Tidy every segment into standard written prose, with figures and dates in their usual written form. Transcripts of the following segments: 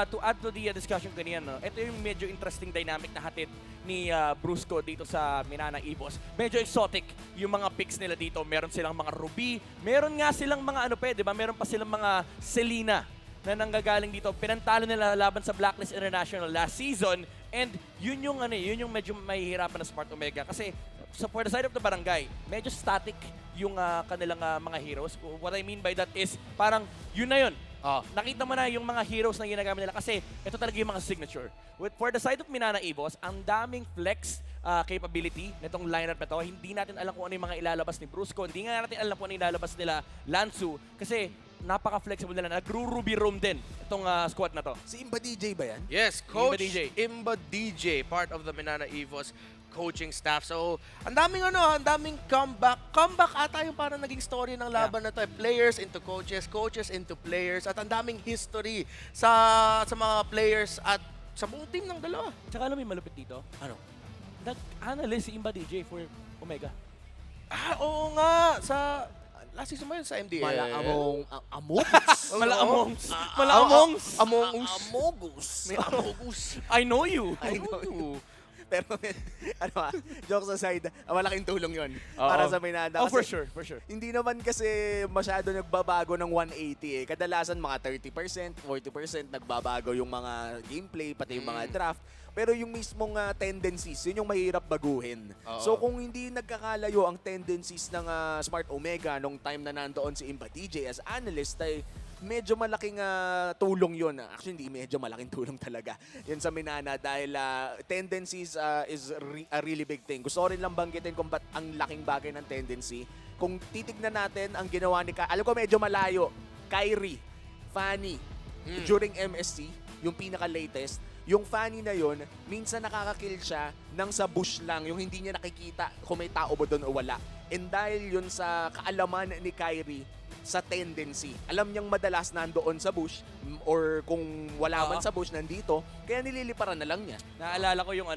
to add to the discussion kanina, no, ito yung medyo interesting dynamic na hatid ni Brusco dito sa Minana Evos. Medyo exotic yung mga picks nila dito. Meron silang mga Ruby, meron nga silang mga ano pa, di ba? Meron pa silang mga Selena na nanggagaling dito. Pinantalo nila laban sa Blacklist International last season, and yun yung medyo mahihirapan na Smart Omega kasi for the side of the barangay, medyo static yung kanilang mga heroes. What I mean by that is parang yun na yun. Nakita mo na yung mga heroes na ginagamit nila kasi ito talaga yung mga signature. For the side of Minana Evos, ang daming flex capability nitong lineup na to. Hindi natin alam kung ano yung mga ilalabas ni Brusco. Hindi nga natin alam kung ano yung ilalabas nila Lansu kasi napaka-flexible nila. Nagru-Ruby roam din itong squad na to. Si Imba DJ ba yan? Yes, Coach Imba DJ, part of the Minana Evos coaching staff. So, ang daming comeback. Comeback ata yung parang naging story ng laban na to. Players into coaches, coaches into players, at ang daming history sa mga players at sa buong team ng dalawa. Tsaka alam mo yung malupit dito? Ano? Nag-analyze si Imba DJ for Omega. Oo nga. Sa last season ba yun sa MDL? Amogus. May Amogus. I know you. I know you. Pero, jokes aside, malaking tulong yon para sa Minana. Oh, for sure. Hindi naman kasi masyado nagbabago ng 180 eh. Kadalasan mga 30%, 40% nagbabago yung mga gameplay, pati yung mga draft. Pero yung mismong tendencies, yun yung mahirap baguhin. So kung hindi nagkakalayo ang tendencies ng Smart Omega nung time na nandoon si Imba DJ as analyst, ay medyo malaking tulong yun. Actually, hindi medyo malaking tulong talaga yun sa Minana dahil tendencies is a really big thing. Gusto ko rin lang banggitin kung ba't ang laking bagay ng tendency. Kung titignan natin ang ginawa ni alam ko medyo malayo, Kyrie, Fanny, during MSC, yung pinaka-latest, yung Fanny na yun, minsan nakakakill siya nang sa bush lang, yung hindi niya nakikita kung may tao ba doon o wala. And dahil yun sa kaalaman ni Kyrie, sa tendency. Alam niyang madalas nandoon sa bush or kung wala man sa bush nandito, kaya nililiparan na lang niya. Naalala ko yung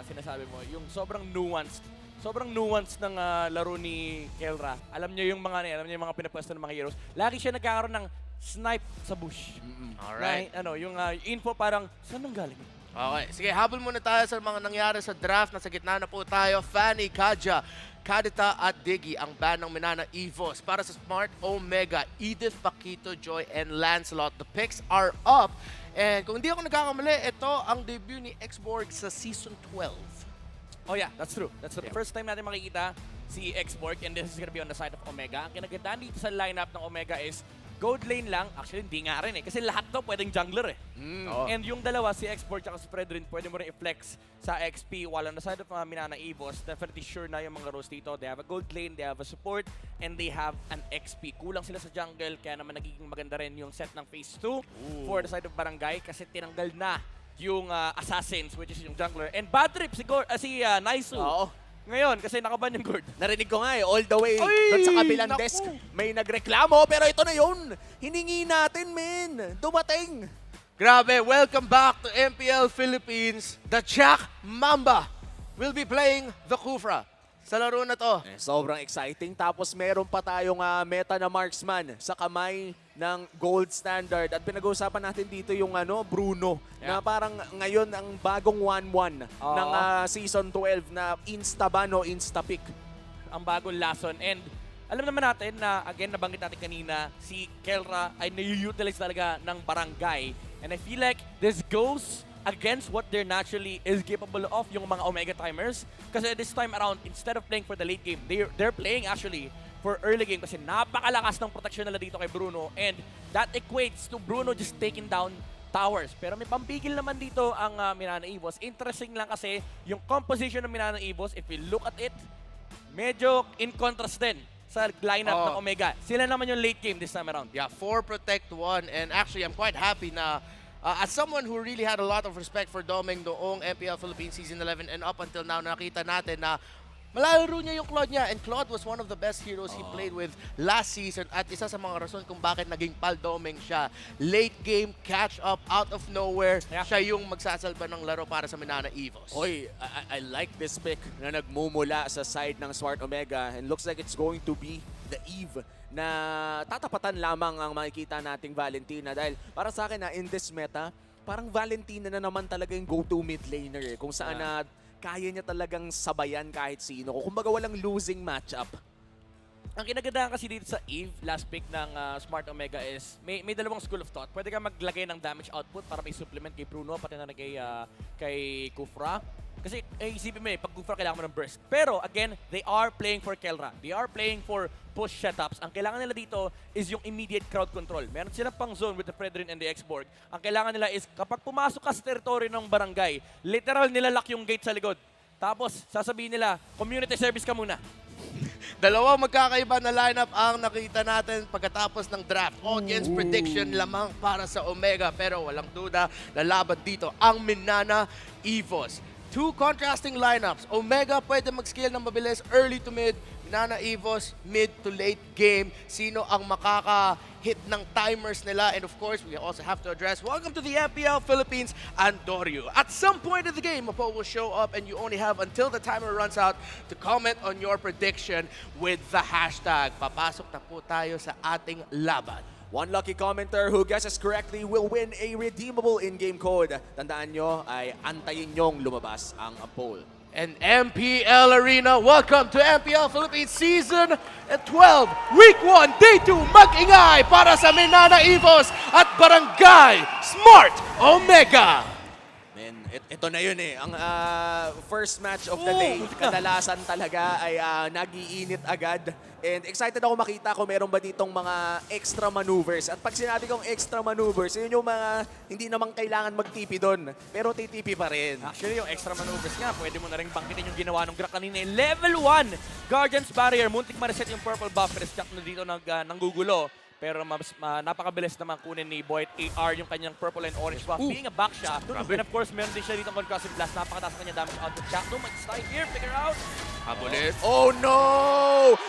sinasabi mo, yung sobrang nuanced ng laro ni Kelra. Alam niyo yung mga pinapwesto ng mga heroes. Lagi siya nagkakaroon ng snipe sa bush. Alright. Na, yung info parang, saan nang galing? Okay, sige, habol muna tayo sa mga nangyari sa draft. Nasa gitna na po tayo. Fanny, Kaja, Kadita at Diggy ang ban ng Minana Evos. Para sa Smart Omega, Edith, Paquito, Joy, and Lancelot. The picks are up. And kung hindi ako nagkakamali, ito ang debut ni X-Borg sa Season 12. Oh yeah, that's true. First time natin makikita si X-Borg, and this is gonna be on the side of Omega. Ang kinagandaan dito sa lineup ng Omega is gold lane lang. Actually, hindi nga rin eh. Kasi lahat to pwedeng jungler eh. And yung dalawa, si X-Port at si Fredrin, pwede mo rin i-flex sa XP. While on the side of Minana Evos, definitely sure na yung mga roles dito. They have a gold lane, they have a support, and they have an XP. Kulang sila sa jungle, kaya naman nagiging maganda rin yung set ng Phase 2 for the side of Barangay kasi tinanggal na yung Assassins, which is yung jungler. And bad trip si Naisu. Ngayon, kasi nakaban yung Gord. Narinig ko nga all the way doon sa kabilang desk. May nagreklamo, pero ito na yun. Hiningi natin, men. Dumating. Grabe, welcome back to MPL Philippines. The Jack Mamba will be playing the Kufra sa laro na to. Sobrang exciting. Tapos meron pa tayong meta na marksman sa kamay ng gold standard. At pinag-uusapan natin dito yung Bruno. Na parang ngayon ang bagong 1-1 ng Season 12 na insta-ban o insta-pick. Ang bagong lason. And alam naman natin na, again, nabanggit natin kanina, si Kelra ay nai-utilize talaga ng Barangay. And I feel like this goes against what they're naturally is capable of, yung mga Omega timers. Kasi this time around, instead of playing for the late game, they're playing actually for early game kasi napakalakas ng protection nila dito kay Bruno, and that equates to Bruno just taking down towers. Pero may pampigil naman dito ang Minana Evos. Interesting lang kasi yung composition ng Minana Evos, if you look at it, medyo in contrast din sa lineup ng Omega. Sila naman yung late game this time around. Yeah, 4 protect 1, and actually I'm quite happy na as someone who really had a lot of respect for Domeng noong MPL Philippines Season 11 and up until now, nakita natin na malalaro niya yung Claude niya, and Claude was one of the best heroes he played with last season at isa sa mga rason kung bakit naging Pal Domeng siya. Late game, catch up, out of nowhere, siya yung magsasalba ng laro para sa Minana Evos. Oy, I like this pick na nagmumula sa side ng Smart Omega, and looks like it's going to be the Eve na tatapatan lamang ang makikita nating Valentina. Dahil para sa akin in this meta, parang Valentina na naman talaga yung go-to mid laner kung saan na kaya niya talagang sabayan kahit sino. Kumbaga walang losing matchup. Ang kinagandahan kasi dito sa Eve, last pick ng Smart Omega is may dalawang school of thought. Pwede ka maglagay ng damage output para may supplement kay Bruno, pati na kay Kufra. Kasi isipin mo pag Kufra kailangan mo ng burst. Pero again, they are playing for Kelra. They are playing for push setups. Ang kailangan nila dito is yung immediate crowd control. Meron silang pang zone with the Fredrin and the X-Borg. Ang kailangan nila is kapag pumasok ka sa territory ng barangay, literal nilalak yung gate sa likod. Tapos sasabihin nila, community service ka muna. Dalawang magkakaiba na lineup ang nakita natin pagkatapos ng draft. Audience prediction lamang para sa Omega. Pero walang duda, lalaban dito ang Minana Evos. Two contrasting lineups. Omega pwede mag-scale ng mabilis early to mid. Minana Evos, mid to late game. Sino ang makaka-hit ng timers nila? And of course, we also have to address, welcome to the MPL Philippines, Andorio. At some point of the game, Mapo will show up and you only have until the timer runs out to comment on your prediction with the hashtag. Papasok na po tayo sa ating laban. One lucky commenter who guesses correctly will win a redeemable in-game code. Tandaan nyo ay antayin nyong lumabas ang poll. And MPL Arena, welcome to MPL Philippines Season 12, Week 1, Day 2, mag-ingay para sa Minana Evos at Barangay Smart Omega. Men, ito na yun Ang first match of the day, kadalasan talaga ay nag-iinit agad. And excited ako makita kung meron ba ditong mga extra maneuvers. At pag sinabi kong extra maneuvers, yun yung mga hindi naman kailangan mag-TP doon. Pero TTP pa rin. Actually, yung extra maneuvers nga, pwede mo na rin bangkitin yung ginawa ng Grak kanina. Level 1, Guardian's Barrier. Muntik ma-reset yung purple buff. Pero Jack na dito nanggugulo. Pero napakabilis naman kunin ni Boyd AR yung kanyang purple and orange buff. Being a back shot. And of course, meron din siya dito ng concussive blast. Napakataas na kanya damage output. Jackno mag-style here. Figure out. Habulit. Oh no!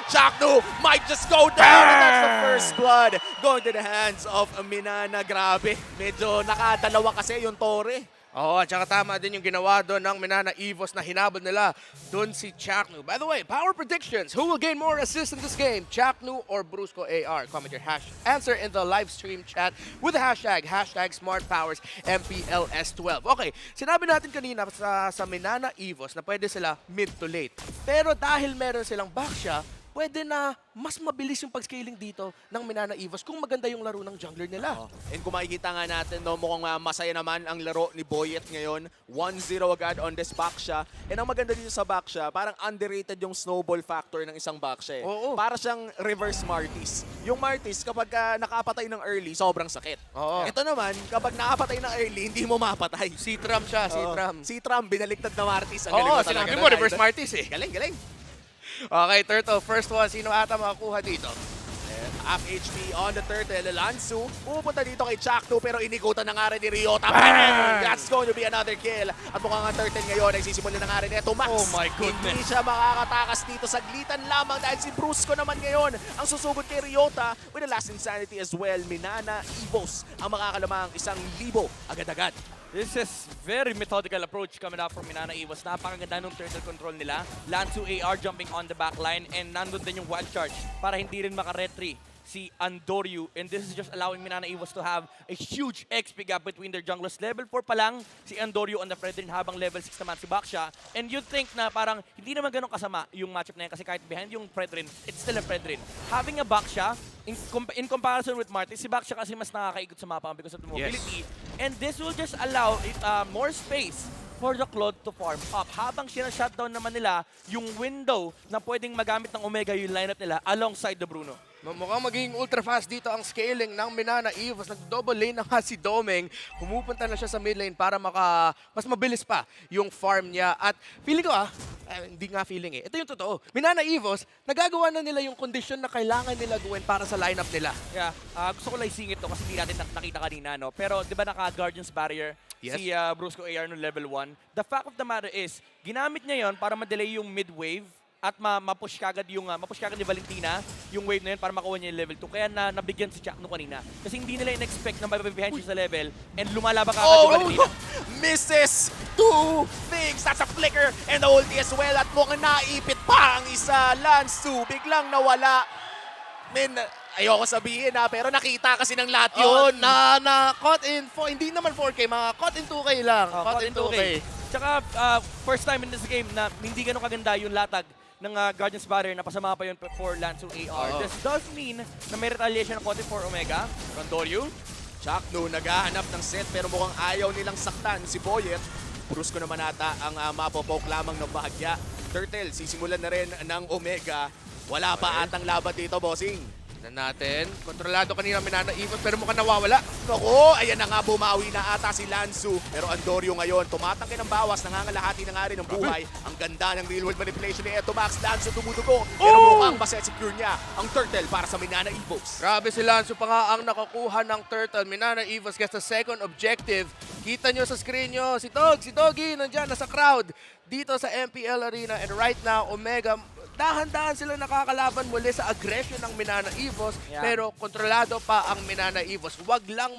Chaknu might just go down and that's the first blood going to the hands of Minana. Grabe, medyo nakadalawa kasi yung Torre. Oo, at saka tama din yung ginawa doon ng Minana Evos na hinabol nila doon si Chaknu. By the way, power predictions. Who will gain more assists in this game? Chaknu or Brusco AR? Comment your answer in the live stream chat with the hashtag #SmartPowersMPLS12. Okay, sinabi natin kanina sa Minana Evos na pwede sila mid to late. Pero dahil meron silang backsha, pwede na mas mabilis yung pag-scaling dito ng Minana Evos kung maganda yung laro ng jungler nila. And kung makikita nga natin, mukhang masaya naman ang laro ni Boyet ngayon. 1-0 agad on this backsha. And ang maganda dito sa backsha, parang underrated yung snowball factor ng isang backsha. Oo. Para siyang reverse Martis. Yung Martis, kapag nakapatay ng early, sobrang sakit. Oo. Ito naman, kapag nakapatay ng early, hindi mo mapatay. C-Tram siya, C-Tram. Si Tram, binaliktad na Martis. Ang galing Oo, mo talaga. sinabi mo, reverse Martis eh. Galing, galing. Okay, Turtle, first one. Sino ata makakuha dito? Up HP on the Turtle. Lansu, pupunta dito kay Chaknu pero inikutan na nga rin ni Ryota. That's going to be another kill. At mukhang ang Turtle ngayon ay sisimulan na nga rin ito. Max, Oh my goodness. hindi siya makakatakas dito. Saglitan lamang dahil si Brusco naman ngayon ang susugod kay Ryota with the last insanity as well. Minana Evos ang makakalamang 1,000 agad-agad. This is very methodical approach coming up from Minana Evos. Napakaganda ng turtle control nila. Lansu AR jumping on the back line and nandun din yung wild charge para hindi rin maka-retry si Andorio. And this is just allowing Minana Evos to have a huge XP gap between their junglers. Level 4 pa lang si Andorio on the Fredrin habang level 6 naman si Baksha. And you'd think na parang hindi naman ganun kasama yung matchup na yan kasi kahit behind yung Fredrin, it's still a Fredrin. Having a Baksha, in comparison with Martis, si Baksha kasi mas nakakaikot sa mapa because of the mobility. And this will just allow more space for the Claude to farm up. Habang shutdown naman nila yung window na pwedeng magamit ng Omega yung lineup nila alongside the Bruno. Mukhang magiging ultra fast dito ang scaling ng Minana Evos. Nag-double lane na nga si Domeng. Pumupunta na siya sa mid lane para mas mabilis pa yung farm niya. At feeling ko hindi nga feeling ito yung totoo. Minana Evos, nagagawa na nila yung condition na kailangan nila gawin para sa lineup nila. Yeah, gusto ko lang isingit to kasi hindi natin nakita kanina, no? Pero di ba naka-Guardian's Barrier Yes. si Brusco AR no level 1? The fact of the matter is, ginamit niya yon para ma-delay yung mid-wave at ma-push kagad ni Valentina yung wave na yun para makuha niya yung level 2. Kaya nabigyan si Chakno kanina. Kasi hindi nila in-expect na mabibihan siya sa level and lumalaban kagad yung Valentina. Misses two things. That's a flicker and the ulti as well. At mukhang naipit pa ang isa. Lansu biglang nawala. Men, ayoko sabihin pero nakita kasi ng lahat yun. Na caught in, hindi naman 4K, mga caught in 2K lang. Caught in 2K. Tsaka first time in this game na hindi ganun kaganda yung latag ng Guardian's Barrier na pasama pa yun for Lansu AR. This does mean na may retaliation ng konti for Omega. Rondoryu. Chakno naghahanap ng set pero mukhang ayaw nilang saktan si Boyet. Brusco naman ata ang mapopoke lamang ng bahagya. Turtle, sisimulan na rin ng Omega. Wala pa atang laban dito, bossing. Na natin. Kontrolado kanina Minana Evos pero mukhang nawawala. Nako, ayan na nga, bumawi na ata si Lansu. Pero Andoryo ngayon, tumatangke ng bawas, nangangalahati na nga rin ng buhay. Ang ganda ng real world manipulation ni Eto Max. Lansu tumudugo, pero mukhang masesecure niya ang Turtle para sa Minana Evos. Grabe si Lansu pa nga ang nakakuha ng Turtle. Minana Evos gets the second objective. Kita nyo sa screen nyo, si Doggy, nandyan, nasa crowd dito sa MPL Arena. And right now, Omega, dahan-dahan sila nakakalaban muli sa aggression ng Minana Evos, pero kontrolado pa ang Minana Evos. Wag lang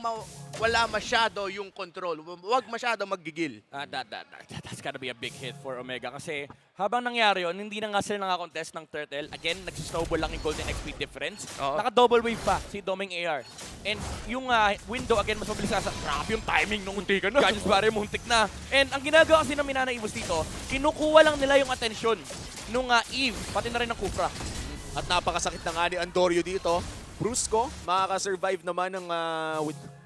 wala masyado yung control. Wag masyado maggigil. That's gotta be a big hit for Omega kasi habang nangyari yun, hindi na nga sila nakakontest ng Turtle. Again, nagsisnowball lang yung Golden XP difference. Naka-double wave pa si Doming AR. And yung window, again, mas mabilis sa grabe yung timing nung muntik na. Guardian's Barrier, muntik na. And ang ginagawa kasi ng Minana Evos dito, kinukuha lang nila yung atensyon nung Eve, pati na rin ng Kufra. At napakasakit na nga ni Andoryo dito. Brusco, makaka-survive naman ng...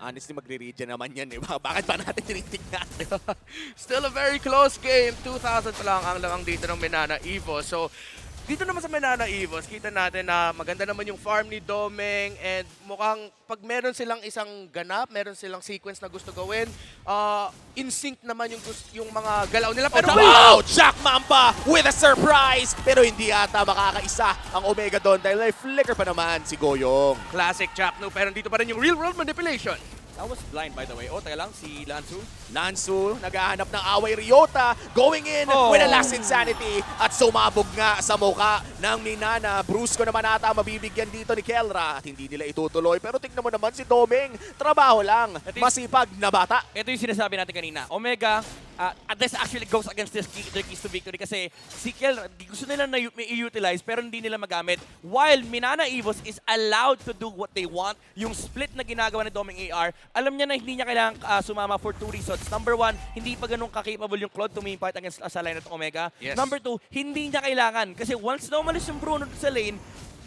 honestly, magre-regen naman yan. Eh. Bakit pa natin tinitignan? Still a very close game. 2,000 pa lang ang langang dito ng Minana Evos. So, dito naman sa Minana Evos, kita natin na maganda naman yung farm ni Domeng and mukhang pag meron silang isang ganap, meron silang sequence na gusto gawin, in sync naman yung mga galaw nila. Pero wow! Jack Mamba with a surprise! Pero hindi ata makakaisa ang Omega doon dahil may flicker pa naman si Goyong. classic Chapno, pero dito pa rin yung real world manipulation. That was blind, by the way. Oh, teka lang, si Lansu. Lansu, naghahanap ng away. Ryota going in with a last insanity at sumabog nga sa muka ng Minana. Brusco naman ata mabibigyan dito ni Kelra at hindi nila itutuloy. Pero tignan mo naman si Domeng, trabaho lang, masipag na bata. Ito yung sinasabi natin kanina. Omega, this actually goes against their keys to victory kasi si Kelra, gusto nila na i-utilize pero hindi nila magamit. While Minana Evos is allowed to do what they want, yung split na ginagawa ni Domeng AR, alam niya na hindi niya kailangang sumama for two reasons. Number one, hindi pa ganun ka-capable yung Claude to main fight against sa line at Omega. Yes. Number two, hindi niya kailangan. Kasi once na umalis yung Bruno sa lane,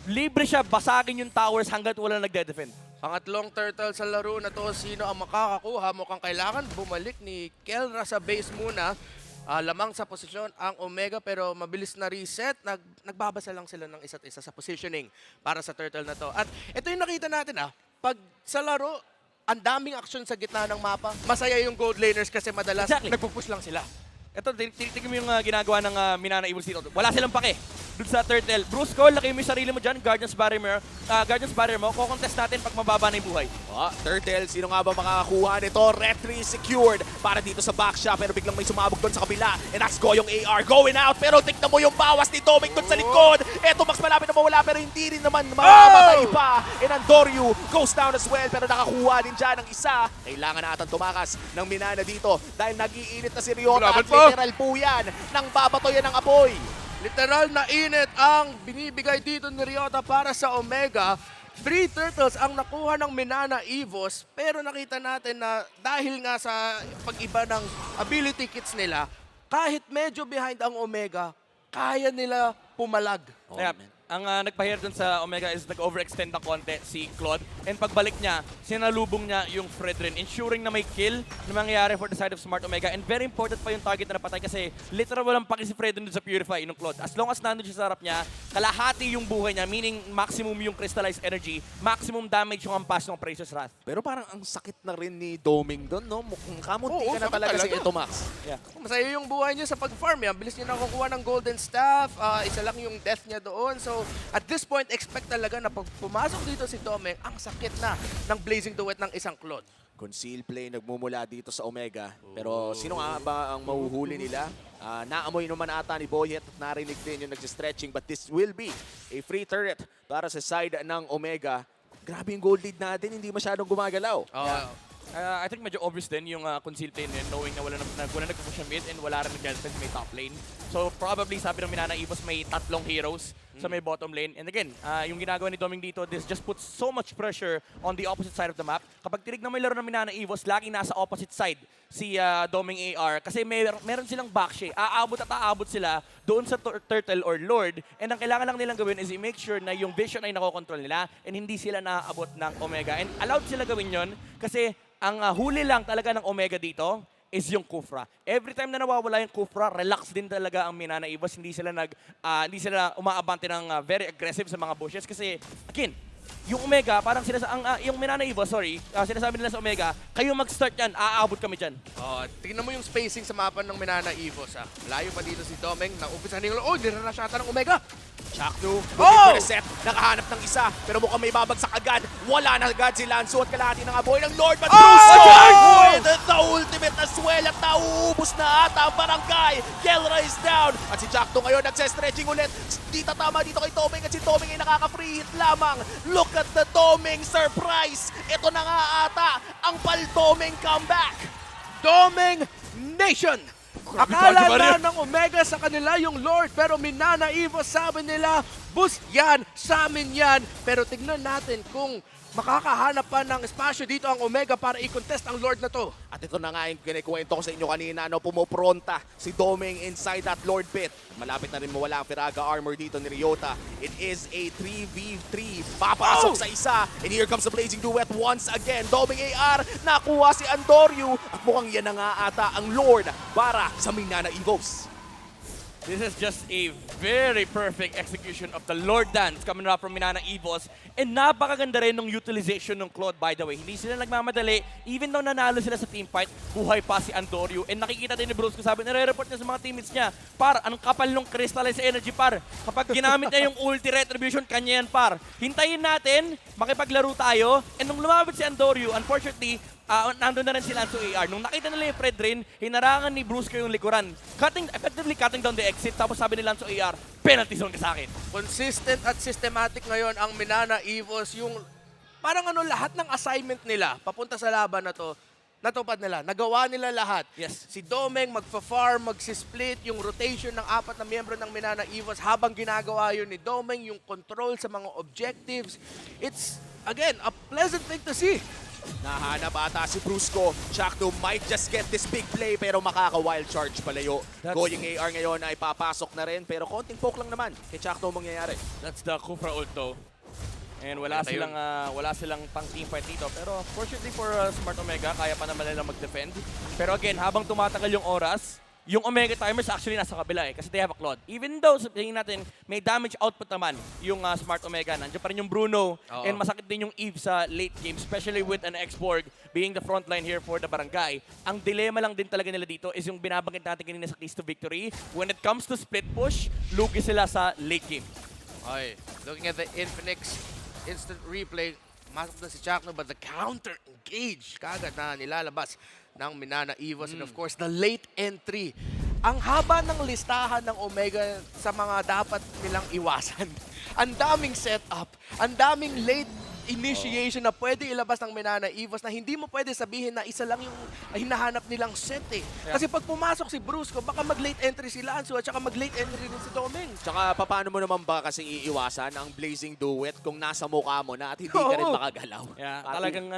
libre siya basagin yung towers hanggat wala nagde-defend. Pangatlong turtle sa laro na to, sino ang makakakuha? Mukhang kailangan bumalik ni Kelra sa base muna. Lamang sa posisyon ang Omega pero mabilis na reset. Nagbabasa lang sila ng isa't isa sa positioning para sa turtle na to. At ito yung nakita natin pag sa laro, ang daming action sa gitna ng mapa. Masaya yung gold laners kasi madalas nagpupush lang sila. Ito, tignan mo yung ginagawa ng Minana Evils dito. Wala silang pake. Doon sa Turtle. Brusco, laki mo yung sarili mo dyan. Guardian's Barrier mo. Kukontest natin pag mababa na yung buhay. Turtle, sino nga ba makakakuha nito? Retry secured para dito sa backshot pero biglang may sumabog doon sa kabila. And that's Goyong AR going out pero tignan mo yung bawas ni Domeng doon sa likod. Eto, Max malapit na mawala pero hindi rin naman mamamatay pa. And Andoryu goes down as well pero nakakuha din dyan ng isa. Kailangan na atang tumakas ng Minana dito dahil nag-iinit na si Ryota at literal po yan nang babatoyan ng apoy. Literal na init ang binibigay dito ni Ryota para sa Omega. 3 turtles ang nakuha ng Minana Evos pero nakita natin na dahil nga sa pag-iba ng ability kits nila, kahit medyo behind ang Omega, kaya nila pumalag. Ang nagpahir dun sa Omega is nag-overextend ng konti si Claude. And pagbalik niya, sinalubong niya yung Fredrin, ensuring na may kill na mangyayari for the side of Smart Omega. And very important pa yung target na napatay kasi literal walang paki si Fredrin dun sa Purify ng Claude. As long as nandun siya sa harap niya, kalahati yung buhay niya, meaning maximum yung crystallized energy, maximum damage yung ampas ng Precious Wrath. Pero parang ang sakit na rin ni Domeng doon, no? Mukhang kamunti Oo, ka na sakit talaga si talaga. Eto Max. Masaya yung buhay niya sa pag-farm. Bilis niya nakukuha ng golden staff. Isa lang yung death niya doon. So, at this point, expect talaga na pag pumasok dito si Domeng, ang sakit na ng Blazing Duet ng isang Claude. Conceal play nagmumula dito sa Omega. Pero sino nga ba ang mahuhuli nila? Naamoy naman ata ni Boyet at narinig din yung nag-stretching. But this will be a free turret para sa side ng Omega. Grabe yung gold lead natin, hindi masyadong gumagalaw. I think medyo obvious din yung conceal plane yun, knowing na wala nagpupush ng mid and wala rin nag-defense may top lane. So probably sabi ng Minana Evos may tatlong heroes sa may bottom lane. And again, yung ginagawa ni Doming dito, this just puts so much pressure on the opposite side of the map. Kapag tinignan mo yung laro ng Minana Evos, laging nasa opposite side si Doming AR kasi meron silang backshare. Aabot at aabot sila doon sa Turtle or Lord. And ang kailangan lang nilang gawin is i-make sure na yung vision ay nakokontrol nila and hindi sila naaabot ng Omega. And allowed sila gawin yon kasi ang huli lang talaga ng Omega dito is yung Kufra. Every time na nawawala yung Kufra, relax din talaga ang Minana Evos. Hindi sila umaabante ng very aggressive sa mga bushes kasi again, yung Omega, parang yung Minana Evos, sinasabi nila sa Omega, kayo mag-start yan, aabot kami dyan. Tingnan mo yung spacing sa mapa ng Minana Evos. Layo pa dito si Domeng. Nang-umpisa nila, nirarash ata ng Omega. Chaknu, looking for the set. Nakahanap ng isa, pero mukhang may babagsak agad. Wala na agad si Lanzo at kalahati ng aboy ng Lord. But with the ultimate as well at nauubos na ata ang barangay. Kelra is down. At si Chaknu ngayon nagse-stretching ulit. Di tatama dito kay Domeng at si Domeng ay nakaka-free hit lamang. Look at the Domeng surprise. Ito na nga ata ang Pal-Domeng comeback. Domeng Nation! Akala na ng Omega sa kanila yung Lord, pero Minana Evos sabi nila, boost yan, sa amin yan. Pero tignan natin kung makakahanap pa ng espasyo dito ang Omega para i-contest ang Lord na to. At ito na nga yung kinikwento ko sa inyo kanina, pumupronta si Domeng inside that Lord pit. Malapit na rin mawala ang Firaga armor dito ni Ryota. It is a 3v3. Papasok sa isa. And here comes the Blazing Duet once again. Domeng AR, nakuha si Andoryu. At mukhang yan na nga ata ang Lord para sa Minana Evos. This is just a very perfect execution of the Lord Dance coming up from Minana Evos. And napakaganda rin ng utilization ng Claude, by the way. Hindi sila nagmamadali. Even though nanalo sila sa teamfight, buhay pa si Andoryu. And nakikita din ni Bruce, sabi, nare-report niya sa mga teammates niya, par, anong kapal nung crystallized energy, par. Kapag ginamit niya yung ulti retribution, kanya yan, par. Hintayin natin, makipaglaro tayo. And nung lumabit si Andoryu, unfortunately, nandun na rin si Lanzo AR. Nung nakita nila yung Fred Rin, hinarangan ni Brusco yung likuran. Effectively cutting down the exit. Tapos sabi ni Lanzo AR, penalty zone ka sa akin. Consistent at systematic ngayon ang Minana Evos. Yung parang lahat ng assignment nila papunta sa laban na to, natupad nila. Nagawa nila lahat. Yes. Si Domeng magfa-farm, magsisplit, yung rotation ng 4 na miyembro ng Minana Evos habang ginagawa yun ni Domeng, yung control sa mga objectives. It's, again, a pleasant thing to see. Nahanap ata si Brusco. Chaknu might just get this big play pero makaka-wild charge palayo. Going AR ngayon ay papasok na rin pero konting poke lang naman kay Chaknu mangyayari. That's the Kufra ult though. And wala silang pang teamfight dito. Pero fortunately for Smart Omega, kaya pa naman nila mag-defend. Pero again, habang tumatagal yung oras, yung Omega Timers actually nasa kabila kasi they have a Claude. Even though, sabihin natin, may damage output naman yung Smart Omega. Nandiyan pa rin yung Bruno. And masakit din yung Eve sa late game, especially with an X-Borg being the frontline here for the Barangay. Ang dilema lang din talaga nila dito is yung binabanggit natin kanina sa Keys to Victory. When it comes to split push, lugi sila sa late game. Okay, looking at the Infinix instant replay, masok na si Chakno, but the counter engage kagad na nilalabas ng Minana Evos and of course the late entry. Ang haba ng listahan ng Omega sa mga dapat nilang iwasan. Ang daming setup, ang daming late initiation na pwede ilabas ng Minana Evos na hindi mo pwede sabihin na isa lang yung hinahanap nilang set eh. Kasi pag pumasok si Brusco, baka mag-late entry si Lanzo at saka mag-late entry din si Domeng. Tsaka paano mo naman ba kasi iiwasan ang Blazing Duet kung nasa mukha mo na at hindi ka rin makagalaw? Yeah, talagang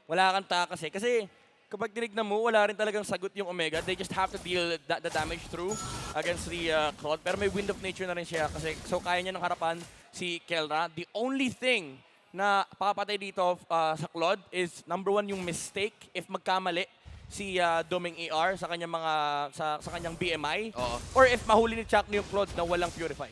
wala kang taka kasi kapag tinignan mo, wala rin talagang sagot yung Omega. They just have to deal the damage through against the Claude. Pero may Wind of Nature na rin siya kasi so kaya niya ng harapan si Kelra. The only thing na papatay dito sa Claude is number 1 yung mistake if magkamali si Domeng AR sa kanyang sa kanyang BMI or if mahuli ni Chakno yung Claude na walang Purify.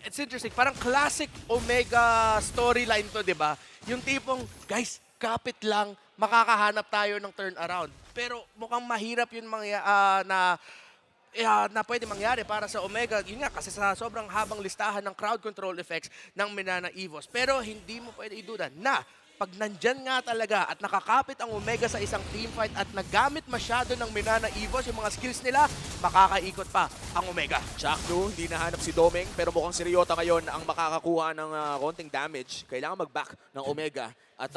It's interesting. Parang classic Omega storyline to, di ba? Yung tipong, guys, kapit lang, makakahanap tayo ng turnaround. Pero mukhang mahirap yun na pwede mangyari para sa Omega. Yun nga, kasi sa sobrang habang listahan ng crowd control effects ng Minana Evos. Pero hindi mo pwede iduda na pag nandyan nga talaga at nakakapit ang Omega sa isang teamfight at nagamit masyado ng Minana Evos yung mga skills nila, makakaikot pa ang Omega. Chaknu, hindi nahanap si Domeng pero mukhang si Ryota ngayon ang makakakuha ng konting damage. Kailangan mag-back ng Omega. At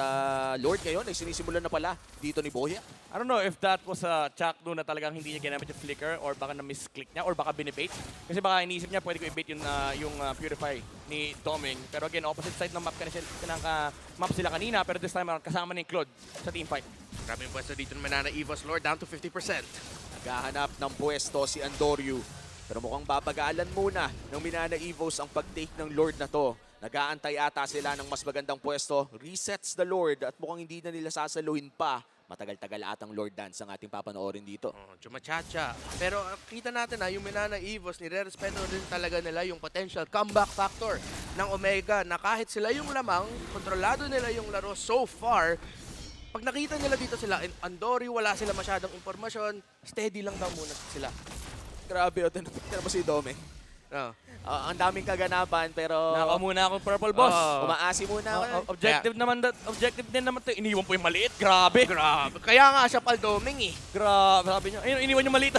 Lord ngayon ay sinisimulan na pala dito ni Boya. I don't know if that was a Chakno na talagang hindi niya ginamit yung flicker or baka na-misclick niya or baka binibait. Kasi baka iniisip niya pwede ko i-bait yung Purify ni Doming. Pero again, opposite side ng map, map sila kanina, pero this time around, kasama ni Claude sa teamfight. Grabe yung pwesto dito ng Manana Evos, Lord, down to 50%. Naghahanap ng pwesto si Andoryu. Pero mukhang babagalan muna ng Minana Evos ang pag-take ng Lord na to. Nag-aantay ata sila ng mas magandang pwesto. Resets the Lord at mukhang hindi na nila sasaluhin pa. Matagal-tagal atang Lord Dance ang ating papanoorin dito. Oh, chumachacha. Pero kita natin yung Manana Evos, nire-respeto rin talaga nila yung potential comeback factor ng Omega na kahit sila yung lamang, kontrolado nila yung laro so far. Pag nakita nila dito sila, Andori, wala sila masyadong impormasyon, steady lang daw muna sila. Grabe, tignan mo si Doming. Oh. Ang daming kaganapan pero Naka muna ako purple boss. Oh. umaasi muna ako. Objective din naman to. Iniwan po yung maliit. Grabe. Grabe. Kaya nga siya paldoming eh. Grabe. Sabi niya, ayun, iniwan yung maliit.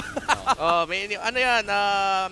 Ano yan,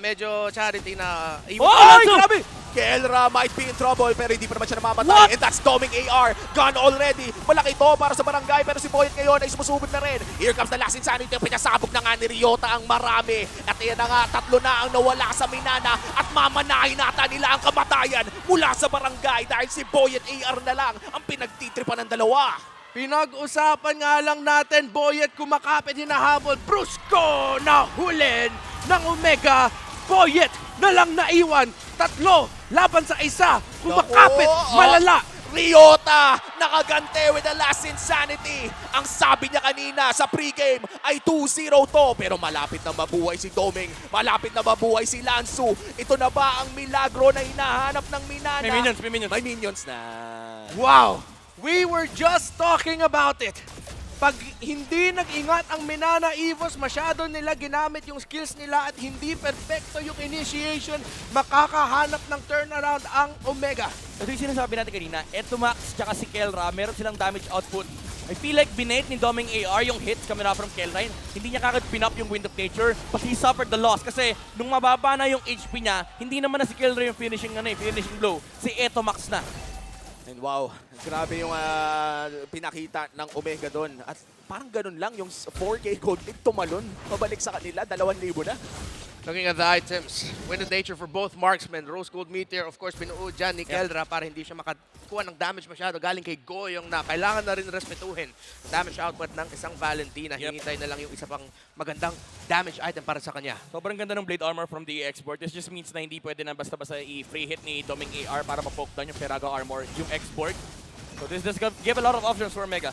medyo charity na... Ay, grabe! Kelra might be in trouble pero hindi pa naman siya namamatay. And that's Doming AR. Gone already. Malaki to para sa barangay pero si Boyet ngayon ay sumusubod na rin. Here comes the last insanity. Pinasabog na nga ni Ryota ang marami. At yan na nga, 3 na ang nawala sa Minana at mamanahin nata nila ang kamatayan mula sa barangay dahil si Boyet AR na lang ang pinagtitripan ng dalawa. Pinag-usapan nga lang natin, Boyet kumakapit, hinahabol. Brusco na hulin ng Omega. Boyet na lang naiwan. 3 laban sa 1. Kumakapit, Naku, malala. Ryota nakagante with the last insanity. Ang sabi niya kanina sa pregame ay 2-0 to. Pero malapit na mabuhay si Doming. Malapit na mabuhay si Lansu. Ito na ba ang milagro na hinahanap ng Minana? May minions, may minions. May minions na. Wow! We were just talking about it. Pag hindi nag-ingat ang Minana Evos, masyado nila ginamit yung skills nila at hindi perfecto yung initiation, makakahanap ng turnaround ang Omega. Ito yung sinasabi natin kanina, Eto Max tsaka si Kelra, meron silang damage output. I feel like binate ni Doming AR yung hits coming out from Kelra. Hindi niya kagad pin-up yung Wind of Nature, but he suffered the loss. Kasi nung mababa na yung HP niya, hindi naman na si Kelra yung finishing blow. Si Eto Max na. And wow, grabe yung pinakita ng Omega doon. At parang ganun lang, yung 4K gold lead tumalon. Pabalik sa kanila, 2,000 na. Looking at the items, Wind of Nature for both marksmen. Rose Gold Meteor, of course, pinuod dyan ni Keldra para hindi siya makakuha ng damage masyado. Galing kay Goyong na kailangan na rin respetuhin. Damage output ng isang Valentina. Hihintay na lang yung isa pang magandang damage item para sa kanya. Sobrang ganda ng blade armor from the export. This just means na hindi pwede na basta-basta i-free hit ni Doming AR para ma-poke down yung Peraga armor, yung export. So this give a lot of options for Omega.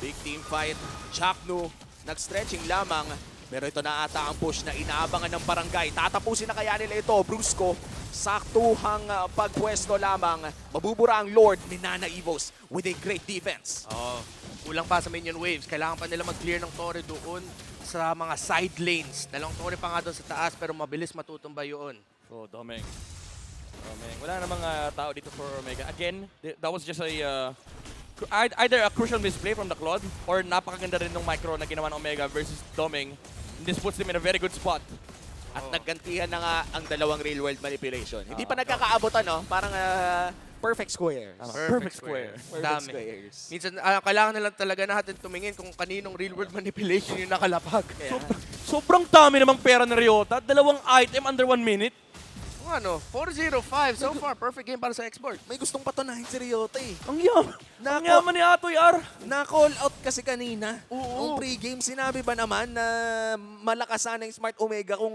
Big team fight. Chapnu, nag-stretching lamang. Pero ito na ata ang push na inaabangan ng barangay. Tatapusin na kaya nila ito. Brusco, saktuhang pagpwesto lamang. Mabubura ang Lord ni Nana Evos with a great defense. Kulang pa sa minion waves. Kailangan pa nila mag-clear ng torre doon sa mga side lanes. Dalawang torre pa nga doon sa taas pero mabilis matutumba yun. So Doming. Wala namang tao dito for Omega. Again, that was just either a crucial misplay from the Claude or napakaganda rin ng micro na ginawa ng Omega versus Doming. This puts them in a very good spot. At naggantihan na nga ang dalawang real world manipulation. Hindi pa nagkakaabotan, no? Parang perfect squares. Perfect square. Perfect Dami. squares. Minsan, kailangan na lang talaga natin tumingin kung kaninong real world manipulation yung nakalapag. Sobrang dami namang pera ni Ryota. 2 item under 1 minute. 4-0-5 so far. Perfect game para sa export. May gustong patunahin si Ryota eh. Ang yaman ni Atoy R. Na-call out kasi kanina. Oo. Nung pre-game, sinabi ba naman na malakas sana yung Smart Omega kung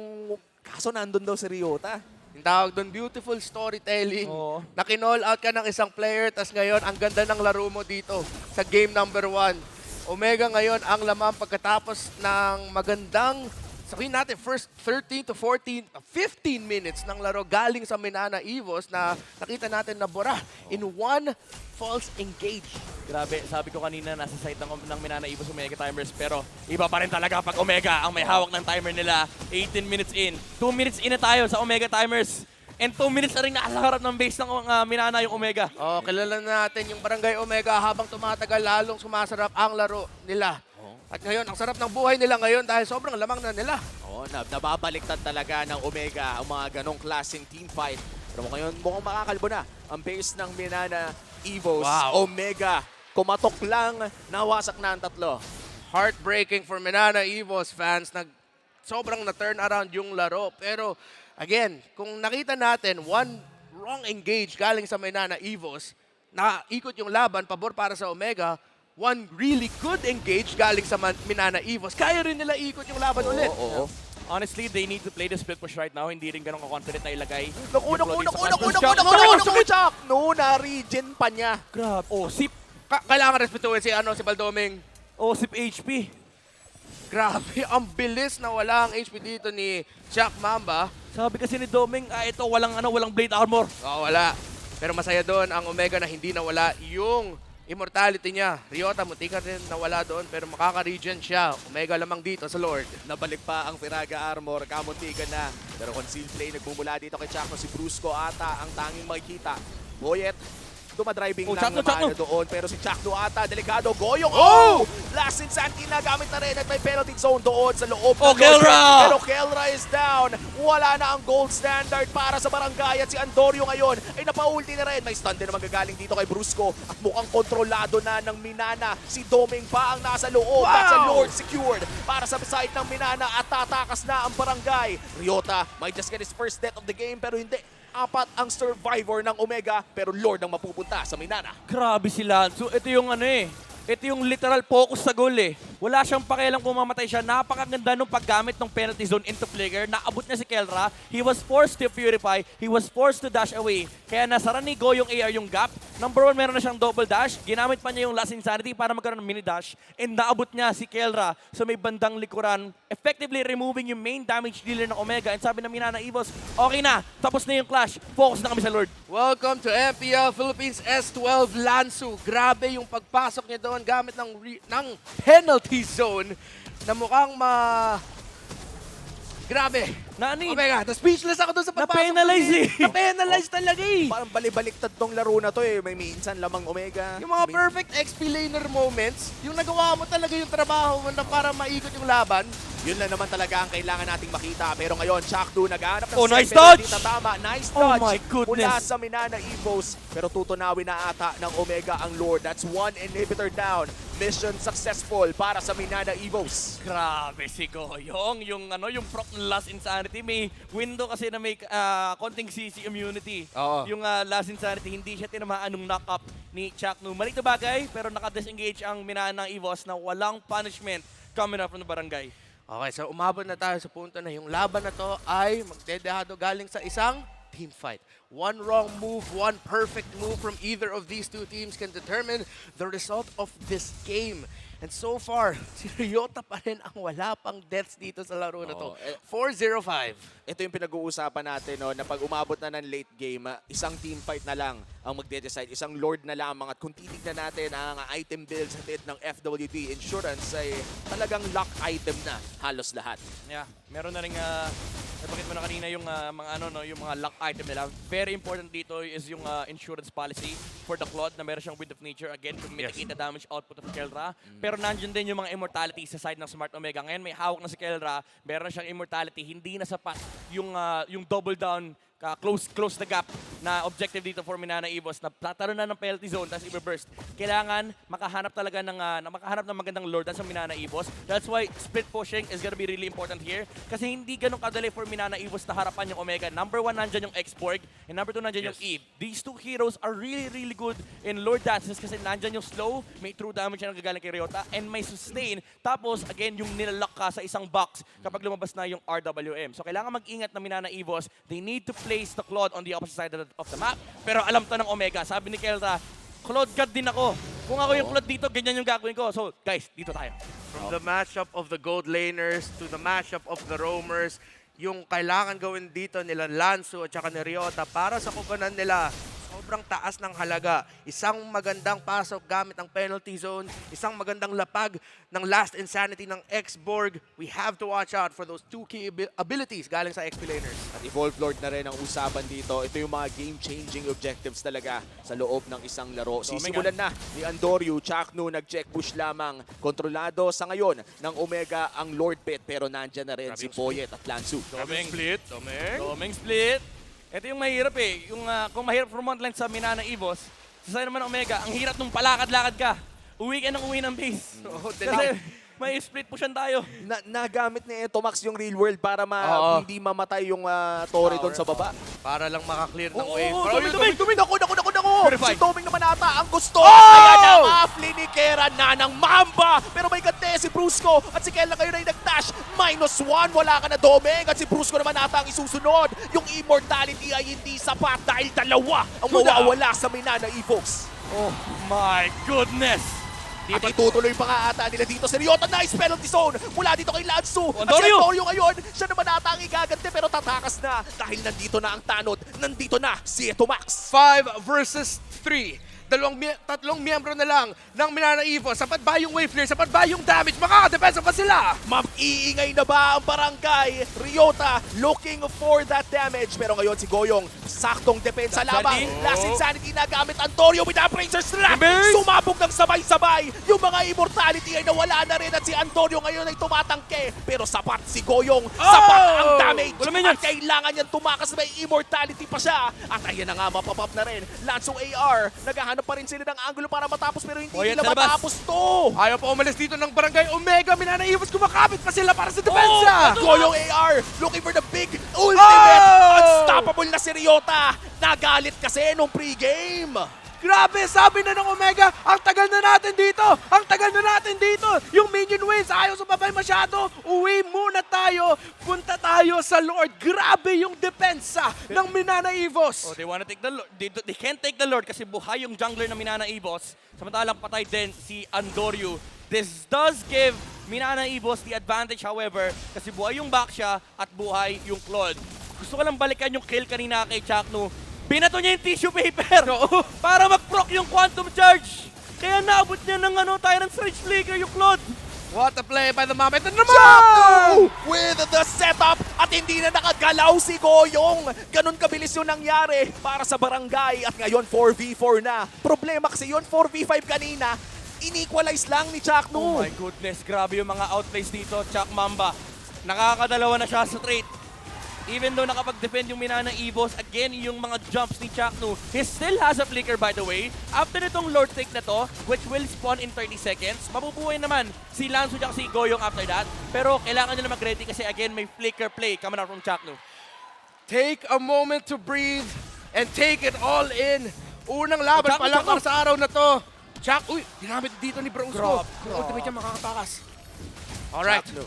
kaso nandun daw si Ryota? Yung tawag doon, beautiful storytelling. Oo. Na kinall out ka ng isang player, tas ngayon, ang ganda ng laro mo dito sa game number 1. Omega ngayon ang lamang pagkatapos ng magandang, sabihin natin, first 13 to 14, 15 minutes ng laro galing sa Minana Evos na nakita natin na bura in one false engage. Grabe, sabi ko kanina nasa side ng Minana Evos Omega timers pero iba pa rin talaga pag Omega ang may hawak ng timer nila. 18 minutes in. 2 minutes in na tayo sa Omega timers. And 2 minutes na rin nasa harap ng base ng Minana yung Omega. Kilala natin yung Barangay Omega habang tumatagal lalong sumasarap ang laro nila. At ngayon, ang sarap ng buhay nila ngayon dahil sobrang lamang na nila. Nababaliktad talaga ng Omega ang mga ganong klaseng team fight. Pero ngayon, mukhang makakalbo na ang base ng Minana Evos. Wow. Omega, kumatok lang, nawasak na ang 3. Heartbreaking for Minana Evos fans. Sobrang na-turn around yung laro. Pero again, kung nakita natin, one wrong engage galing sa Minana Evos. Naikot yung laban, pabor para sa Omega. One really good engage galing sa Minana Evos. Kaya rin nila ikot yung laban ulit. Oo. Honestly, they need to play the split push right now. Hindi rin ganun ka-confident na ilagay. Naku, no, na-regen pa niya. Grabe. Oh, sip. Kailangan respetuhin si Baldoming. Oh, sip HP. Grabe, ang bilis na wala ang HP dito ni Jack Mamba. Sabi kasi ni Doming, ito walang blade armor. Oh, wala. Pero masaya doon ang Omega na hindi nawala yung immortality niya. Ryota, muntikan rin nawala doon pero makaka-regen siya. Omega lamang dito sa Lord. Nabalik pa ang Firaga Armor, kamuntikan na. Pero concealed play, nagmumula dito kay Chakno. Si Brusco ata ang tanging makikita. Boyet, dumadriving lang naman doon. Pero si Chakno ata, delikado. Goyong, oh! Last Insanity na gamit na rin at may penalty zone doon sa loob. Oh, ng Kelra! Pero Kelra is down. Wala na ang gold standard para sa barangay. At si Andorio ngayon ay napaulti na rin. May stun din na magagaling dito kay Brusco. At mukhang kontrolado na ng Minana. Si Doming pa ang nasa loob. Wow! That's a Lord secured para sa side ng Minana. At tatakas na ang barangay. Ryota might just get his first death of the game pero hindi. Apat ang survivor ng Omega pero Lord ang mapupunta sa Minana. Grabe sila. So, ito yung ito yung literal focus sa goal eh. Wala siyang pakialam kung mamatay siya. Napakaganda nung paggamit ng penalty zone into flicker. Naabot niya si Kelra. He was forced to purify. He was forced to dash away. Kaya nasara ni Go yung AR yung gap. Number 1, meron na siyang double dash. Ginamit pa niya yung last insanity para magkaroon ng mini dash. And naabot niya si Kelra sa may bandang likuran. Effectively removing yung main damage dealer ng Omega. And sabi ng Minana Evos, okay na. Tapos na yung clash. Focus na kami sa Lord. Welcome to MPL Philippines S12 Lansu. Grabe yung pagpasok niya doon gamit ng penalty zone na mukhang Grabe. Nani? Omega, speechless ako doon sa pagpasok. Na-penalize eh. Na-penalize talaga eh. Parang balibaliktad tong laro na to eh. May minsan lamang Omega. Yung mga perfect XP laner moments, yung nagawa mo talaga yung trabaho mo na para maikot yung laban. Yun lang naman talaga ang kailangan nating makita. Pero ngayon, Chakdu naghahanap ng nice step, pero dodge! di tatama. Nice Oh dodge my goodness. mula sa Minana Evos. Pero tutunawin na ata ng Omega ang Lord. That's one inhibitor down. Mission successful para sa Minana Evos. Grabe si Goyong. Yung proc ng Last Insanity, may window kasi na may konting CC immunity. Oo. Yung Last Insanity, hindi siya tinamaan nung knock-up ni Chaknu. Maliit na bagay, pero naka-disengage ang Minana Evos na walang punishment coming up from the barangay. Okay, so umabot na tayo sa punto na yung laban na to ay magdedehado galing sa isang team fight. One wrong move, one perfect move from either of these two teams can determine the result of this game. And so far, si Ryota pa rin ang wala pang deaths dito sa laro na to. 4-0-5. Ito yung pinag-uusapan natin no, na pag umabot na ng late game, isang team fight na lang ang magde-decide. Isang Lord na lamang. At kung titignan natin ang item builds at ng FWD Insurance ay talagang lock item na halos lahat. Yeah, meron na rin napakita mo na kanina yung yung mga lock item nila. Very important dito is yung insurance policy for the Claude na meron siyang Wind of Nature again to mitigate the damage output of Kelra. Pero nandiyan din yung mga immortality sa side ng Smart Omega. Ngayon may hawak na si Kelra, meron na siyang immortality, hindi na sapat yung double down close the gap na objective dito for Minana Evos na tatalo na ng penalty zone tapos i-burst. Kailangan makahanap talaga ng magandang Lord sa Minana Evos. That's why split pushing is gonna be really important here kasi hindi ganun kadali for Minana Evos na harapan yung Omega. Number 1 nandyan yung X-Borg and number 2 nandyan yung Eve. These two heroes are really good in Lord dances kasi nandyan yung slow, may true damage na nagagaling kay Ryota and may sustain. Tapos again yung nilalock ka sa isang box kapag lumabas na yung RWM. So kailangan mag-ingat na Minana Evos. They need to place the Claude on the opposite side of the map. Pero alam to ng Omega. Sabi ni Kelra, Claude God din ako. Kung ako yung Claude dito, ganyan yung gagawin ko. So, guys, dito tayo. From the matchup of the gold laners to the matchup of the roamers, yung kailangan gawin dito nila Lansu at saka ni Ryota para sa kubanan nila, sobrang taas ng halaga. Isang magandang pasok gamit ang penalty zone, isang magandang lapag ng Last Insanity ng X-Borg. We have to watch out for those two key abilities galing sa XP laners. At Evolve Lord na rin ang usapan dito. Ito yung mga game-changing objectives talaga sa loob ng isang laro. Sisimulan na ni Andorio. Chaknu nag-check push lamang. Kontrolado sa ngayon ng Omega ang Lord Pit. Pero nandyan na rin si Boyet at Lansu. Doming split. Ito yung mahirap eh. Kung mahirap from frontline sa Minana Evos, sa side naman ng Omega, ang hirap nung palakad-lakad ka. Uwi ka ng base. Oh, Kasi May split push-an tayo. Nagamit ni Etomax yung real world para Oo. hindi mamatay yung Torre doon sa baba. Para lang makaklear ng Oo, wave. tuming! Naku! Purify. Si Toming naman ata ang gusto. Oh! Ayan ang Afli ni Kera na ng Mamba. Pero may gante si Brusco at si Kel na ngayon ay nag-dash. -1, wala ka na Doming. At si Brusco naman ata ang isusunod. Yung immortality ay hindi sapat dahil dalawa ang mawawala sa Minana Evox. Oh my goodness! At itutuloy pa nga ata nila dito si Ryota. Nice penalty zone mula dito kay Lansu. At si Antonio! Antonio ngayon, siya naman ata ang igagante pero tatakas na. Dahil nandito na ang tanod, nandito na si Etomax. 5 versus 3. Tatlong miyembro na lang ng Minana Evo. Sapat ba yung wave clear? Sapat ba yung damage? Makakadepensa pa sila! Mag-iingay na ba ang barangay? Ryota looking for that damage. Pero ngayon si Goyong, saktong depensa lamang. Insanity. Last Insanity na gamit Antonio with Appraiser Slap. Base! Sumabog ng sabay-sabay. Yung mga immortality ay nawala na rin at si Antonio ngayon ay tumatangke. Pero sapat si Goyong. Sapat ang damage. Wala man yan. At kailangan niyang tumakas, may immortality pa siya. At ayan na nga, mapapop na rin. Lanso AR, naghahanap pa rin sila ng angulo para matapos pero hindi Boyet nila sa labas. matapos to. Ayaw pa umalis dito ng Barangay Omega. Minana Evos kumakapit pa sila para sa depensa! Goyong AR looking for the big ultimate. Oh! Unstoppable na si Ryota. Nagalit kasi nung pregame. Grabe, sabi na ng Omega, ang tagal na natin dito! Ang tagal na natin dito! Yung minion waves, ayaw sumabay masyado. Uwi muna tayo. Punta tayo sa Lord. Grabe yung depensa ng Minana Evos. Oh, they wanna take the Lord. They can't take the Lord kasi buhay yung jungler na Minana Evos. Samantalang patay din si Andorio. This does give Minana Evos the advantage, however, kasi buhay yung Baxia at buhay yung Claude. Gusto ko lang balikan yung kill kanina kay Chakno. Binato niya yung tissue paper para mag-proc yung Quantum Charge. Kaya naabot niya ng Tyrant's Rage Flicker yung Claude. What a play by the mom. Ito naman! Chakno with the setup at hindi na nakagalaw si Goyong. Ganun kabilis yung nangyari para sa barangay at ngayon 4v4 na. Problema kasi yun 4v5 kanina. In-equalize lang ni Chakno. Oh my goodness, grabe yung mga outplays dito. Chak Mamba, nakakadalawa na siya sa trade. Even though nakapag-defend yung Minana Evos, again, yung mga jumps ni Chakno, he still has a flicker by the way. After nitong Lord Take na to, which will spawn in 30 seconds, mabubuhay naman si Lanzo at si Goyong after that. Pero kailangan nila mag-ready kasi again, may flicker play coming out from Chakno. Take a moment to breathe and take it all in. Unang laban Chakno, pa lang Chakno. para sa araw na to. Chak, uy, ginamit dito ni Bronsco. Grabe. Yung ultimate niya makakatakas. Alright. Chakno.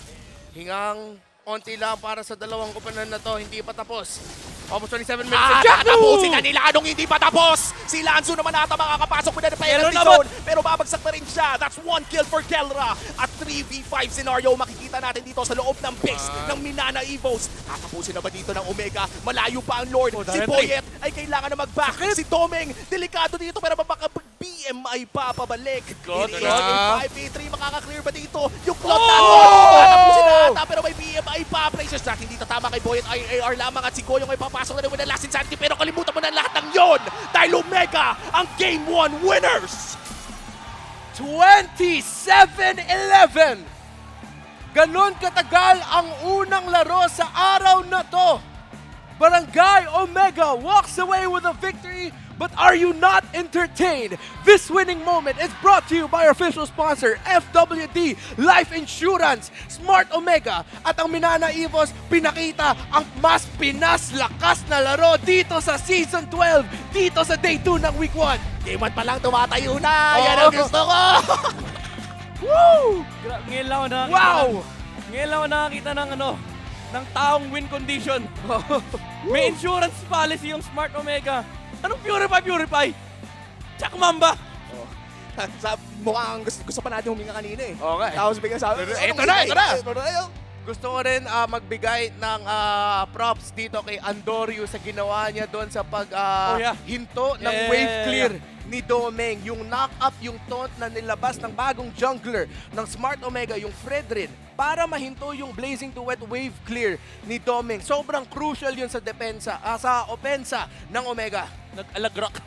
Hingang onti lang para sa dalawang kupanan na to. Hindi pa tapos. Almost 27 minutes. Ah, Chakno! tatapusin na nila anong hindi pa tapos. Si Lanzo naman ata makakapasok muna ng penalty Yellow zone. Pero babagsak na rin siya. That's 1 kill for Kelra. At 3v5 scenario makikita natin dito sa loob ng base ng Minana Evos. Tatapusin na ba dito ng Omega? Malayo pa ang Lord. Oh, Si direct Boyet ay kailangan na mag-back. Si Domeng, delikado dito pero baka BMI pa pabalik. Claude, It is Claude. a 5v3. Makaka-clear ba dito? Yung Claude Oh! tatapusin na ata pero may BMI pa. Places track. Hindi tatama kay Boyet. IAR lamang at si Goyong ay papasok na rin with the last insanity. Pero kalimutan mo na lahat ng yon. Dahil Omega ang Game 1 winners. 27-11. Ganon katagal ang unang laro sa araw na to. Barangay Omega walks away with a victory, but are you not entertained? This winning moment is brought to you by our official sponsor, FWD Life Insurance, Smart Omega, at ang Minana Evos pinakita ang mas pinaslakas na laro dito sa Season 12, dito sa Day 2 ng Week 1. Game 1 pa lang tumatayo na. Oo. Yan ang gusto ko. Woo! Ngayon lang ako nakakita Wow! Ngayon lang ako nakakita ng ng taong win condition. May insurance policy yung Smart Omega. Anong Purify? Chak Mamba! Mukhang gusto pa natin huminga kanina eh. Okay. Tapos biglang sabi, Ito na! Gusto ko rin magbigay ng props dito kay Andorio sa ginawa niya doon sa Oh, yeah. hinto ng Yeah. wave clear ni Domeng. Yung knock-up, yung taunt na nilabas ng bagong jungler ng Smart Omega, yung Fredrin, para mahinto yung Blazing to Wet wave clear ni Domeng. Sobrang crucial yun sa depensa, sa opensa ng Omega. Nag-alagrak.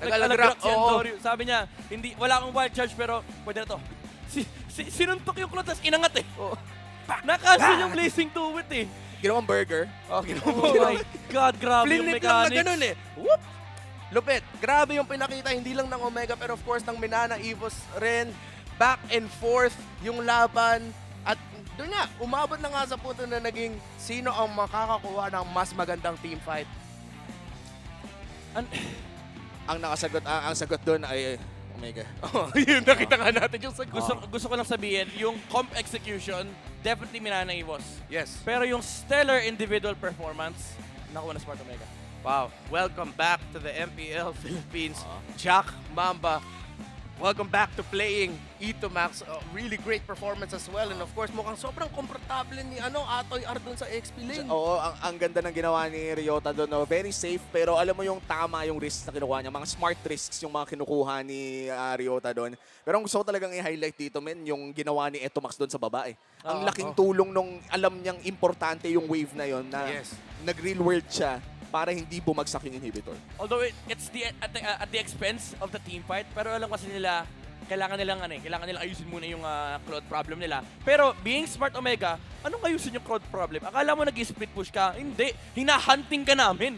Nag-alagrak, si oo. Antonio. Sabi niya, wala akong wild charge pero pwede na to. Sinuntok yung Claude tapos inangat eh. Nakasul yung Blazing to Wit eh. Ginawang burger. Oh my God, grabe yung Flinlit lang na mechanics. ganun eh. Whoop! Lupit. Grabe yung pinakita, hindi lang ng Omega, pero of course ng Minana Evos rin. back and forth yung laban. At doon nga, umabot na nga sa punto na naging sino ang makakakuha ng mas magandang team fight. Ang sagot doon ay Omega. Oh, yun, nakita nga natin yung sagot. Gusto ko lang sabihin, yung comp execution, definitely Minana Evos. Yes. Pero yung stellar individual performance, nakuha na Smart Omega. Wow. Welcome back to the MPL Philippines. Jack Mamba. Welcome back to playing Ito Max. Really great performance as well. And of course, mukhang sobrang komportable ni Atoy R doon sa XP lane. Oo, ang ganda ng ginawa ni Ryota doon. No? Very safe, pero alam mo yung tama yung risks na kinukuha niya. Mga smart risks yung mga kinukuha ni Ryota doon. Pero ang gusto ko talagang i-highlight dito, men, yung ginawa ni Ito Max doon sa baba. Ang laking tulong nung alam niyang importante yung wave na yon na Yes. nag-real world siya para hindi bumagsak yung inhibitor. Although it's at the expense of the team fight, pero alam kasi nila, kailangan nilang ayusin muna yung Claude problem nila. Pero being Smart Omega, anong ayusin yung Claude problem? Akala mo nag-split push ka? Hindi. Hinahunting ka namin.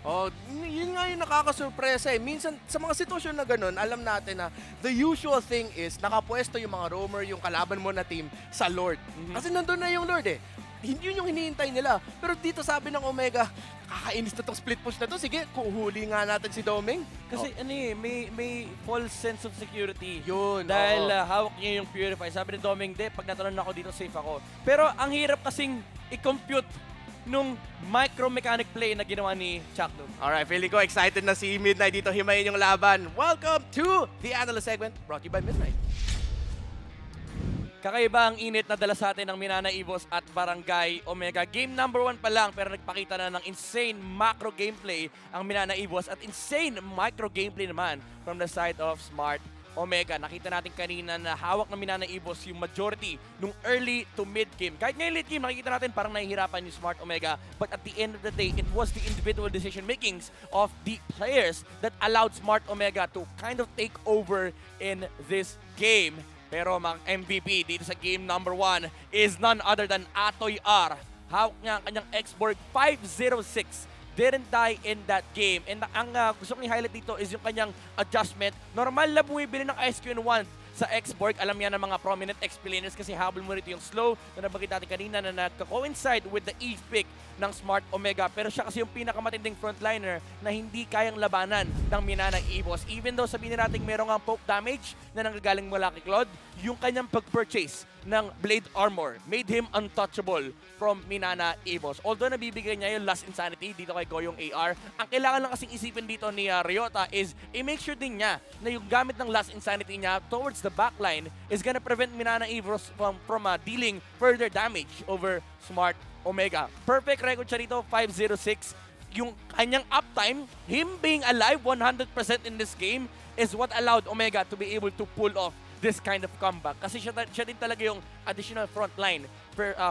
Oh, yun nga yung nakakasurpresa eh. Minsan, sa mga sitwasyon na ganun, alam natin na the usual thing is nakapwesto yung mga roamer, yung kalaban mo na team sa Lord. Kasi nandun na yung Lord eh. Yun yung hinihintay nila. Pero dito sabi ng Omega, kakainis na tong split push na to. Sige, kuhuli nga natin si Doming. Kasi may false sense of security. Yun, Dahil oo. hawak niya yung Purify. Sabi ni Doming, pag natalon ako dito, safe ako. Pero ang hirap kasing i-compute nung micro-mechanic play na ginawa ni Chakno. Alright, feeling ko excited na si Midnight dito himayin yung laban. Welcome to the Analyst segment brought to you by Midnight. Kakaiba ang init na dala sa atin ng Minana Evos at Barangay Omega. Game number 1 pa lang pero nagpakita na ng insane macro gameplay ang Minana Evos at insane micro gameplay naman from the side of Smart Omega. Nakita natin kanina na hawak ng Minana Evos yung majority nung early to mid game. Kahit ngayon late game, nakikita natin parang nahihirapan yung Smart Omega. But at the end of the day, it was the individual decision makings of the players that allowed Smart Omega to kind of take over in this game. Pero mga MVP dito sa game number 1 is none other than Atoy R. Hawak niya ang kanyang X-Borg 506. Didn't die in that game. And ang gusto kong i-highlight dito is yung kanyang adjustment. Normal na bumibili ng SQ1 sa X-Borg. Alam niya ng mga prominent explainers kasi habol mo rito yung slow na nabanggit natin kanina na nagka-coincide with the Eve pick ng Smart Omega. Pero siya kasi yung pinakamatinding frontliner na hindi kayang labanan ng Minana Evos. Even though sabihin natin merong ang poke damage na nanggagaling mula kay Claude, yung kanyang pag-purchase ng Blade Armor made him untouchable from Minana Evos. Although nabibigay niya yung Last Insanity dito kay Goyong AR, ang kailangan lang kasing isipin dito ni Ryota is i-make sure din niya na yung gamit ng Last Insanity niya towards the backline is gonna prevent Minana Evos from dealing further damage over Smart Omega. Perfect record siya dito, 506. Yung kanyang uptime, him being alive 100% in this game is what allowed Omega to be able to pull off this kind of comeback. Kasi siya din talaga yung additional frontline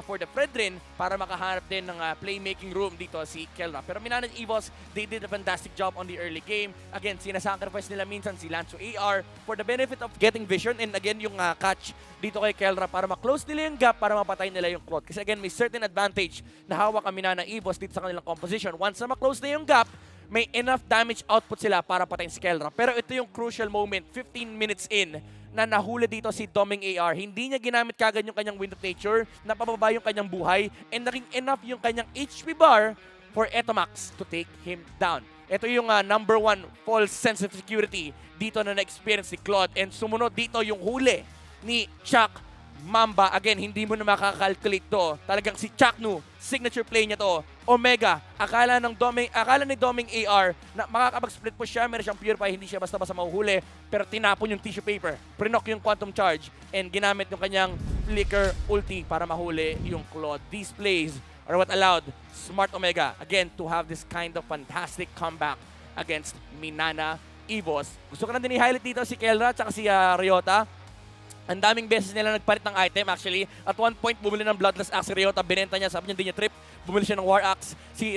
for the Fredrin para makahanap din ng playmaking room dito si Kelra. Pero Minana Evos, they did a fantastic job on the early game. Again, sinasacrifice nila minsan si Lanzo AR for the benefit of getting vision and again yung catch dito kay Kelra para ma-close nila yung gap para mapatay nila yung Claude. Kasi again, may certain advantage na hawak ang Minana Evos dito sa kanilang composition. Once na ma-close na yung gap, may enough damage output sila para patayin si Kelra. Pero ito yung crucial moment, 15 minutes in, na nahuli dito si Doming AR. Hindi niya ginamit kagad yung kanyang Wind of Nature, napababa yung kanyang buhay, and naging enough yung kanyang HP bar for Etomax to take him down. Ito yung number 1 false sense of security dito na na-experience si Claude. And sumunod dito yung huli ni Chuck Mamba. Again, hindi mo na makakalculate to. Talagang si Chaknu, signature play niya to. Omega, akala ni Doming AR na makakapag-split push siya, meron siyang Purify, hindi siya basta-basta mahuhuli, pero tinapon yung tissue paper, prinok yung Quantum Charge, and ginamit yung kanyang Flicker ulti para mahuli yung Claude. These plays are what allowed Smart Omega, again, to have this kind of fantastic comeback against Minana Evos. Gusto ko na din i-highlight dito si Kelra at si Ryota. Ang daming beses nila nagpalit ng item actually. At one point, bumili ng Bloodless Axe si Ryota, binenta niya, sabi niya hindi niya trip. Bumili siya ng War Axe. Si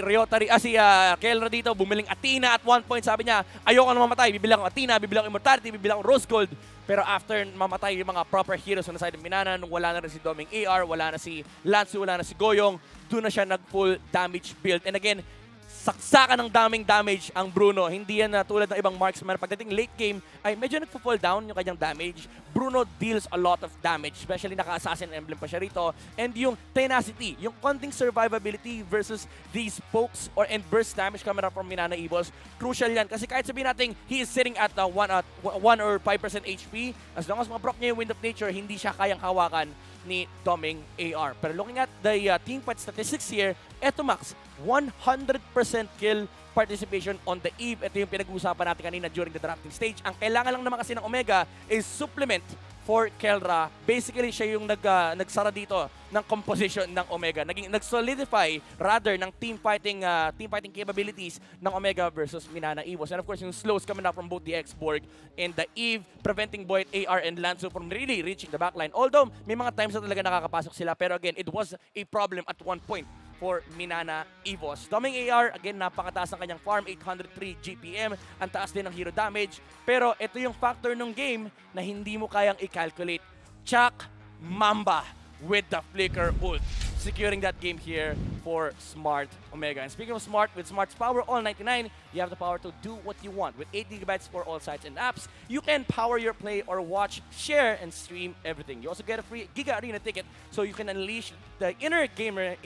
Kelra dito, bumiling Athena at one point, sabi niya, ayoko na mamatay, bibilang ko Athena, bibilang ko Immortality, bibilang ko Rose Gold. Pero after mamatay yung mga proper heroes on the side of Minana, nung wala na rin si Doming AR, wala na si Lanzu, wala na si Goyong, doon na siya nag-full damage build. And again, saksakan ng daming damage ang Bruno. Hindi yan tulad ng ibang marksman. Pagdating late game, ay medyo nagpo-fall down yung kanyang damage. Bruno deals a lot of damage, especially naka-assassin emblem pa siya rito. And yung tenacity, yung konting survivability versus these pokes and burst damage coming up from Minana Evils, crucial yan. Kasi kahit sabihin natin, he is sitting at 1 or 5% HP, as long as maproc niya yung Wind of Nature, hindi siya kayang hawakan ni Doming AR. Pero looking at the team fight statistics here, eto Max, 100% kill participation on the Eve. Ito yung pinag-uusapan natin kanina during the drafting stage. Ang kailangan lang naman kasi ng Omega is supplement for Kelra. Basically, siya yung nagsara dito ng composition ng Omega. Nag-solidify rather ng team fighting capabilities ng Omega versus Minana Evos. And of course, yung slows coming up from both the X-Borg and the Eve, preventing Void, AR, and Lanzo from really reaching the backline. Although, may mga times na talaga nakakapasok sila. Pero again, it was a problem at one point for Minana Evos. Doming AR, again, napakataas ng kanyang farm, 803 GPM. Ang taas din ng hero damage. Pero ito yung factor ng game na hindi mo kayang i-calculate. Chuck Mamba with the Flicker ult, securing that game here for Smart Omega. And speaking of Smart, with Smart's power, all 99, you have the power to do what you want. With 8 GB for all sites and apps, you can power your play or watch, share, and stream everything. You also get a free Giga Arena ticket, so you can unleash the inner gamer